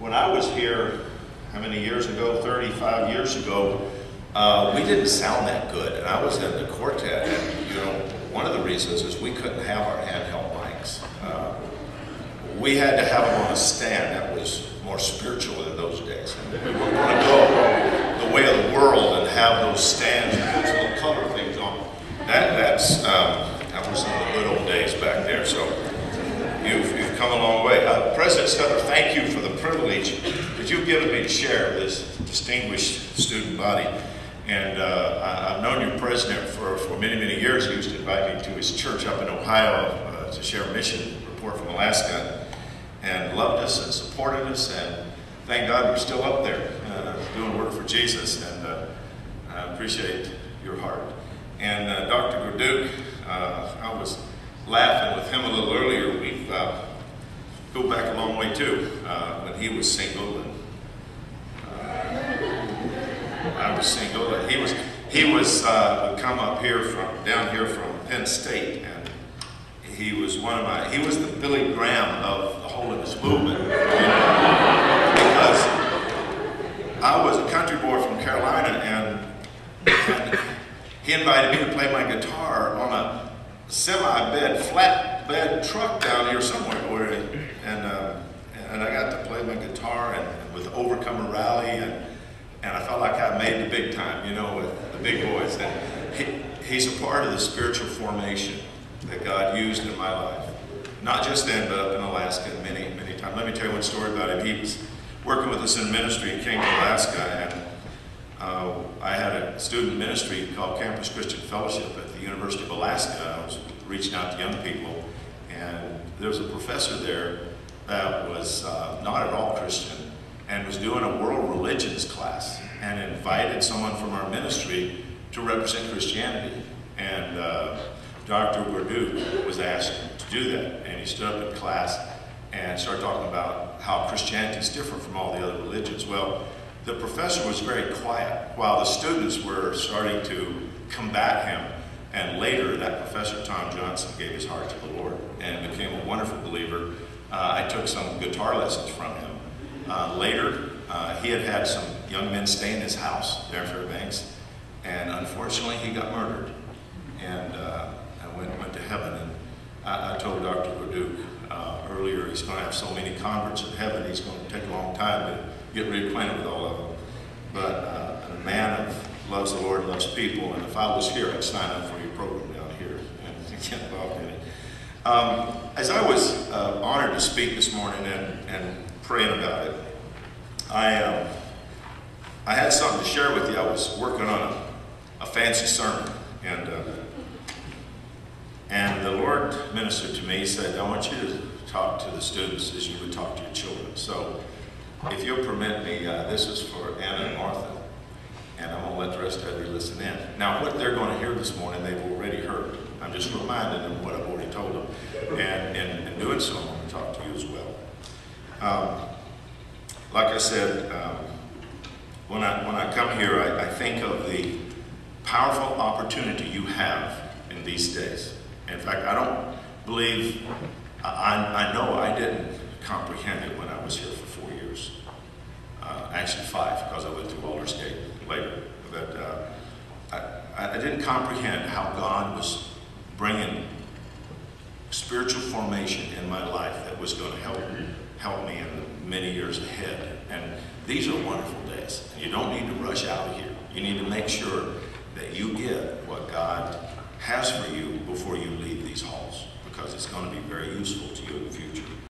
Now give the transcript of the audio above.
when I was here, how many years ago, 35 years ago, we didn't sound that good. And I was in the quartet, and you know, one of the reasons is we couldn't have our handheld mics. We had to have them on a stand. That was more spiritual in those days. We weren't going to go the way of the world and have those stands and those little color things on. That was in the good old days back there. So you've come a long way. President Scudder, thank you for the privilege that you've given me to share this distinguished student body. And I've known your president for many, many years. He used to invite me to his church up in Ohio to share a mission report from Alaska, and loved us and supported us, and thank God we're still up there doing work for Jesus, and I appreciate your heart. And Dr. Gorduke, I was laughing with him a little earlier. We go back a long way too, when he was single and I was single. And he was come up here down here from Penn State, and he was he was the Billy Graham of the holiness movement, you know, because I was a country boy from Carolina, and he invited me to play my guitar on a semi-bed, flat-bed truck down here somewhere, and I got to play my guitar and with Overcomer Rally, and I felt like I made the big time, you know, with the big boys. And he's a part of the spiritual formation that God used in my life. Not just then, but up in Alaska many, many times. Let me tell you one story about him. He was working with us in ministry and came to Alaska, and I had a student ministry called Campus Christian Fellowship at the University of Alaska. I was reaching out to young people, and there was a professor there that was not at all Christian and was doing a world religions class and invited someone from our ministry to represent Christianity. And Dr. Gorduke was asked to do that, and he stood up in class and started talking about how Christianity is different from all the other religions. Well, the professor was very quiet while the students were starting to combat him, and later that professor, Tom Johnson, gave his heart to the Lord and became a wonderful believer. I took some guitar lessons from him. Later, he had some young men stay in his house there in Fairbanks, and unfortunately he got murdered, and went to heaven. And I told Dr. Gorduke earlier, he's going to have so many converts in heaven, he's going to take a long time to get reacquainted with all of them. But a man who loves the Lord and loves people, and if I was here, I'd sign up for your program down here and get involved in it. As I was honored to speak this morning and praying about it, I had something to share with you. I was working on a fancy sermon, and the Lord ministered to me. He said, I want you to talk to the students as you would talk to your children. So if you'll permit me, this is for Anna and Martha, and I'm going to let the rest of you listen in. Now, what they're going to hear this morning, they've already heard. I'm just reminding them what I've already told them. And in doing so, I'm going to talk to you as well. Like I said, when I come here, I think of the powerful opportunity you have in these days. In fact, I don't believe, I know I didn't comprehend it when I was here for 4 years. Actually 5, because I went through Aldersgate later. But I didn't comprehend how God was bringing spiritual formation in my life that was going to help me in the many years ahead. And these are wonderful days. You don't need to rush out of here. You need to make sure that you get what God has for you before you leave these halls, because it's going to be very useful to you in the future.